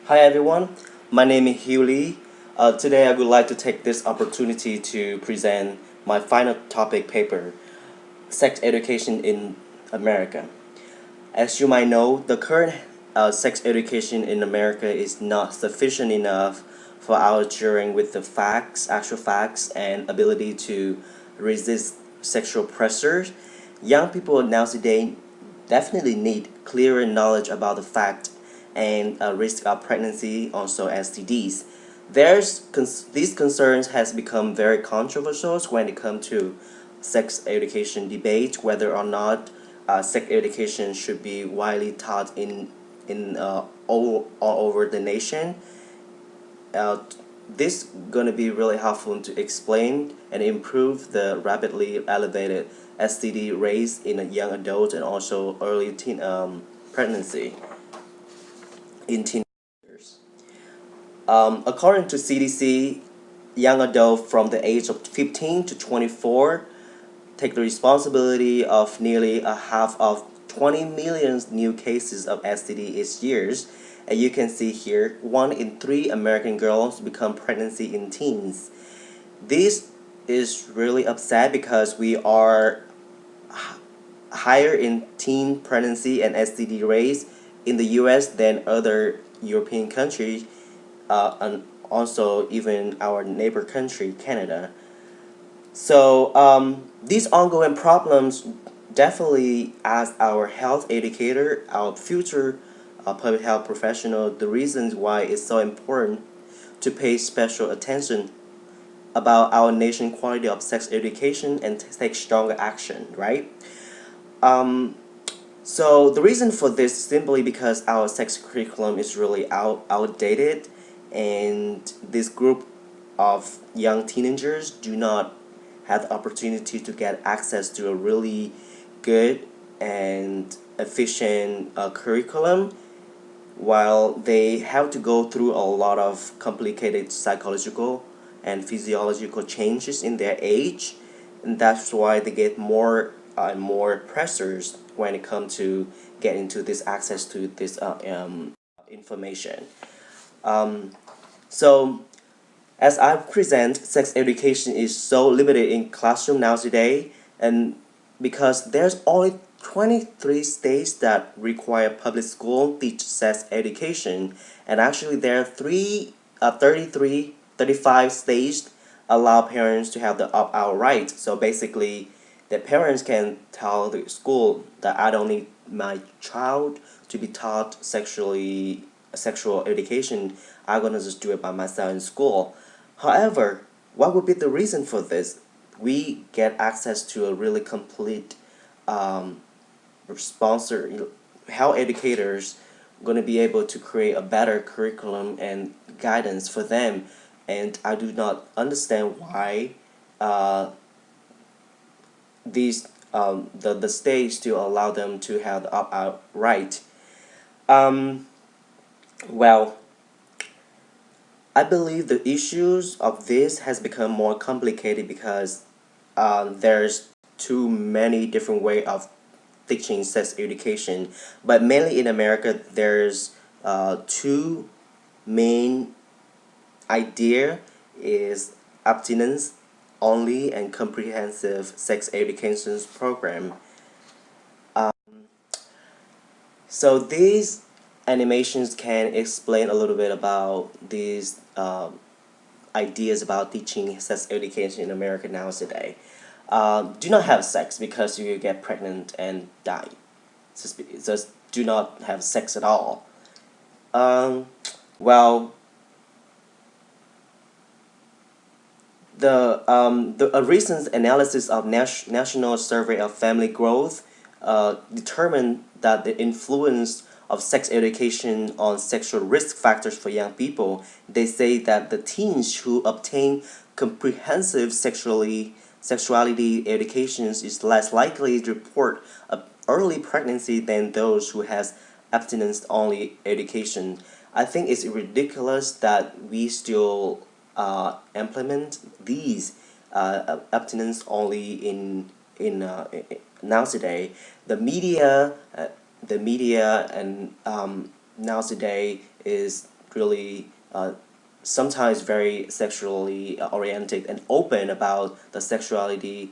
Hi everyone, my name is Hugh Lee. Today I would like to take this opportunity to present my final topic paper, Sex Education in America. As you might know, the current sex education in America is not sufficient enough for our children with the facts, actual facts, and ability to resist sexual pressures. Young people nowadays definitely need clearer knowledge about the fact and risk of pregnancy, also STDs. These concerns has become very controversial when it comes to sex education debate, whether or not sex education should be widely taught in all over the nation. Uh, this gonna be really helpful to explain and improve the rapidly elevated STD rates in a young adult and also early teen pregnancy in teenagers. According to CDC, young adults from the age of 15 to 24 take the responsibility of nearly a half of 20 million new cases of STD each year. And you can see here, 1 in 3 American girls become pregnancy in teens. This is really upset because we are higher in teen pregnancy and STD rates in the US than other European countries, and also even our neighbor country, Canada. So these ongoing problems definitely, as our health educator, our future public health professional, the reasons why it's so important to pay special attention about our nation quality of sex education and take stronger action, right? Um, so the reason for this is simply because our sex curriculum is really outdated, and this group of young teenagers do not have the opportunity to get access to a really good and efficient curriculum, while they have to go through a lot of complicated psychological and physiological changes in their age, and that's why they get more and more pressures when it comes to get into this access to this information. Um, so as I present, sex education is so limited in classroom nowadays, and because there's only 23 states that require public school teach sex education, and actually there are 35 states allow parents to have the opt-out right. So basically, the parents can tell the school that I don't need my child to be taught sexual education. I'm gonna just do it by myself in school. However, what would be the reason for this? We get access to a really complete um, sponsor, how educators going to be able to create a better curriculum and guidance for them, and I do not understand why uh, the state still allow them to have the opt-out right. Um, well, I believe the issues of this has become more complicated because there's too many different way of teaching sex education, but mainly in America there's two main idea is abstinence only and comprehensive sex education program. Um, so these animations can explain a little bit about these ideas about teaching sex education in America nowadays. Do not have sex because you get pregnant and die. Just do not have sex at all. Um, well, a recent analysis of National Survey of Family Growth determined that the influence of sex education on sexual risk factors for young people. They say that the teens who obtain comprehensive sexuality educations is less likely to report a early pregnancy than those who has abstinence only education. I think it's ridiculous that we still implement these abstinence only in nowadays. The media, the media and nowadays is really sometimes very sexually oriented and open about the sexuality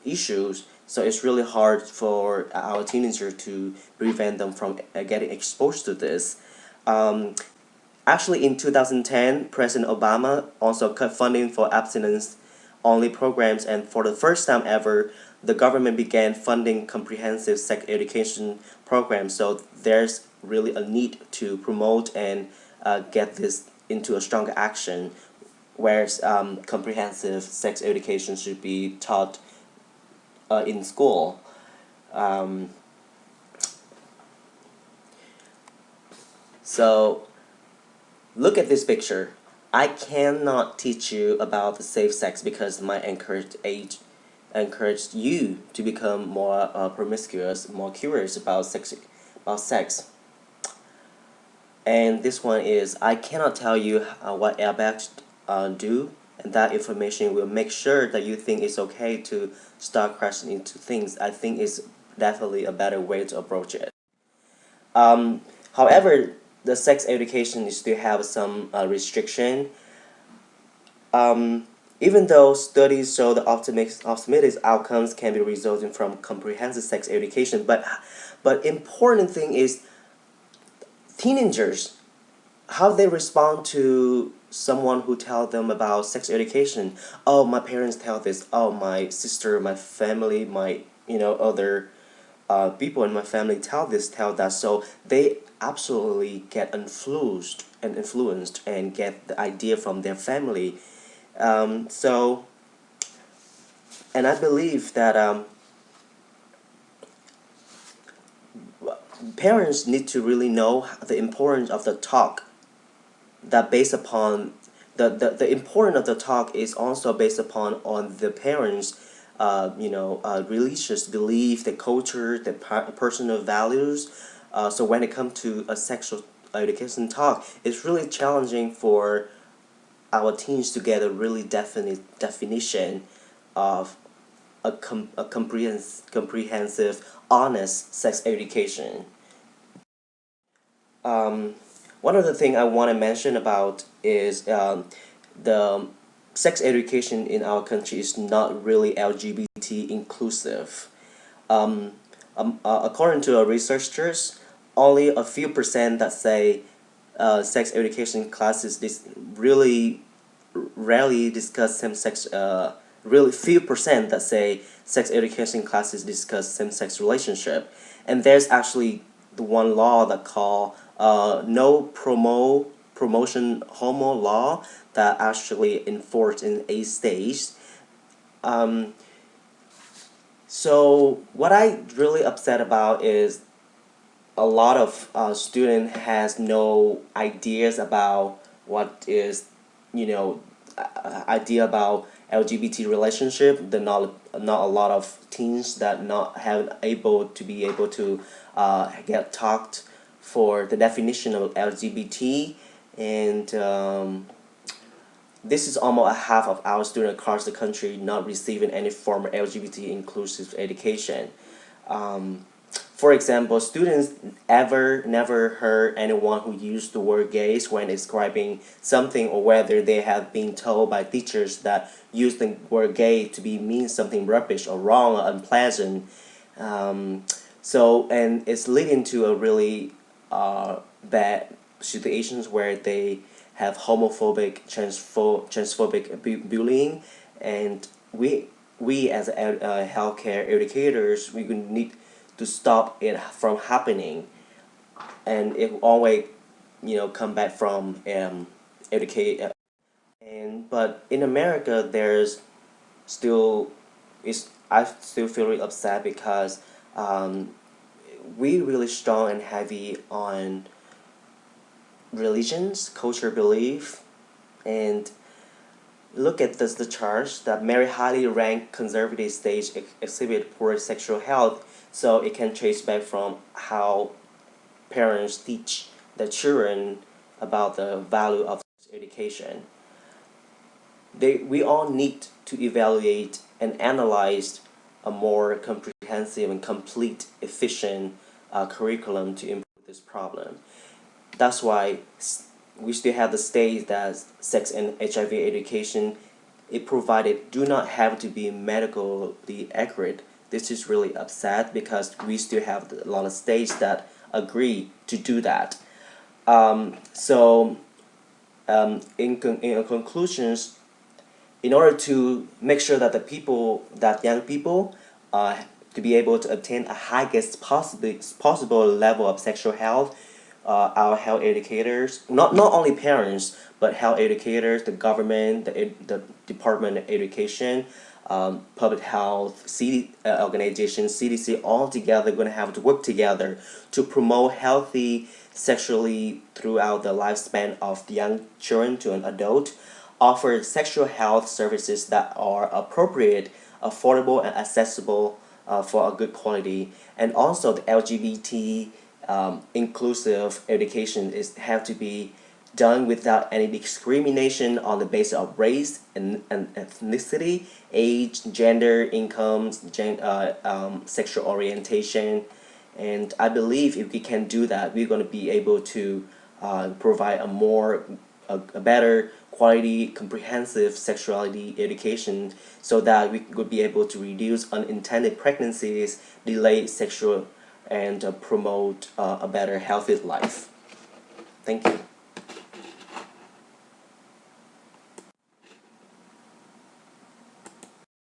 issues. So it's really hard for our teenager to prevent them from getting exposed to this. Um, Actually, in 2010, President Obama also cut funding for abstinence-only programs, and for the first time ever, the government began funding comprehensive sex education programs. So there's really a need to promote and get this into a stronger action, whereas comprehensive sex education should be taught in school. Um, so look at this picture. I cannot teach you about the safe sex because my encouraged you to become more promiscuous, more curious about sex. And this one is I cannot tell you what airbags do, and that information will make sure that you think it's okay to start crashing into things. I think it's definitely a better way to approach it. However, the sex education still have some restriction. Um, Even though studies show the optimistic outcomes can be resulting from comprehensive sex education, but important thing is teenagers, how they respond to someone who tell them about sex education. Oh, my parents tell this. Oh, my sister, my family, my other people in my family tell that. So they absolutely get influenced and get the idea from their family. So, and I believe that parents need to really know the importance of the talk, that based upon the importance of the talk is also based upon on the parents religious belief, the culture, the personal values. So when it comes to a sexual education talk, it's really challenging for our teens to get a really definite definition of a comprehensive, honest sex education. Um, One of the things I want to mention about is the sex education in our country is not really LGBT inclusive. According to our researchers, only a few percent that say sex education classes really rarely discuss same-sex. Really few percent that say sex education classes discuss same-sex relationship, and there's actually the one law that call no promotion homo law that actually enforced in 8 states. Um, so what I really upset about is a lot of student has no ideas about what is you know idea about LGBT relationship. The not a lot of teens that not have able to be able to get talked for the definition of LGBT, and this is almost a half of our students across the country not receiving any form of LGBT inclusive education. Um, for example, students ever never heard anyone who used the word gays when describing something, or whether they have been told by teachers that use the word gay to be mean something rubbish or wrong or unpleasant. Um, and it's leading to a really bad situations where they have homophobic, transphobic bullying, and we as healthcare educators, we need to stop it from happening, and it always come back from educate. And but in America, there's still is I still feel really upset because um, we really strong and heavy on religions, culture, belief, and look at the charge that very highly ranked conservative states exhibit poor sexual health, so it can trace back from how parents teach their children about the value of education. We all need to evaluate and analyze a more comprehensive and complete, efficient curriculum to improve this problem. That's why we still have the state that sex and HIV education, it provided, do not have to be medically accurate. This is really upset because we still have a lot of states that agree to do that. In conclusions, in order to make sure that young people, to be able to obtain a highest possible level of sexual health, our health educators, not only parents, but health educators, the government, the Department of Education, public health, organizations, CDC, all together going to have to work together to promote healthy sexually throughout the lifespan of the young children to an adult, offer sexual health services that are appropriate, affordable, and accessible for a good quality, and also the LGBT inclusive education have to be done without any discrimination on the basis of race and ethnicity, age, gender, income, sexual orientation. And I believe if we can do that, we're going to be able to provide a better quality, comprehensive sexuality education, so that we would be able to reduce unintended pregnancies, delay sexual, and promote a better, healthy life. Thank you.